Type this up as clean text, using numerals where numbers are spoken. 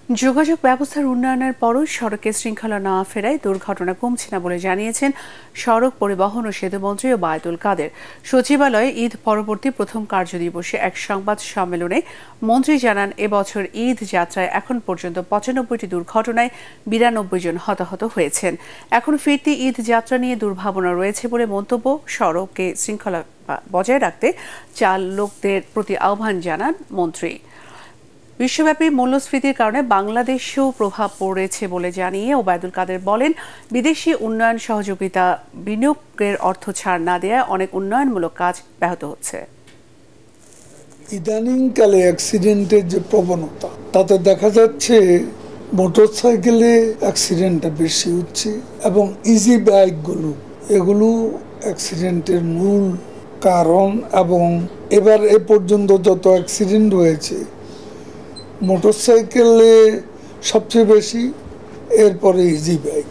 যোগাযোগ ব্যবস্থার উন্নয়নের পরও সড়কে শৃঙ্খলা না ফেরায় দুর্ঘটনা কমছে না বলে জানিয়েছেন সড়ক পরিবহন ও সেতুমন্ত্রী ওবায়দুল কাদের। সচিবালয়ে ঈদ পরবর্তী প্রথম কার্যদিবসে এক সংবাদ সম্মেলনে মন্ত্রী জানান, এবছর ঈদ যাত্রায় এখন পর্যন্ত ৯৫টি দুর্ঘটনায় ৯২ জন হতাহত হয়েছেন। এখন ফিরতি ঈদ যাত্রা নিয়ে দুর্ভাবনা রয়েছে বলে মন্তব্য। সড়কে শৃঙ্খলা বজায় রাখতে চালকদের প্রতি আহ্বান জানান মন্ত্রী। বিশ্বব্যাপী মূল্যস্ফীতির কারণে বাংলাদেশেও প্রভাব পড়েছে বলে জানিয়ে ওবায়দুল কাদের বলেন, বিদেশি উন্নয়ন সহযোগিতা বিনিয়োগের অর্থ ছাড় না দেওয়ায় অনেক উন্নয়নমূলক কাজ ব্যাহত হচ্ছে। ইদানিংকালে অ্যাক্সিডেন্টের যে প্রবণতা, তাতে দেখা যাচ্ছে মোটরসাইকেলে অ্যাক্সিডেন্টটা বেশি হচ্ছে এবং ইজি বাইকগুলো এগুলো অ্যাক্সিডেন্টের মূল কারণ। এবং এবার এ পর্যন্ত যত অ্যাক্সিডেন্ট হয়েছে মোটরসাইকেলে সবচেয়ে বেশি, এরপরে ইজি বাইক।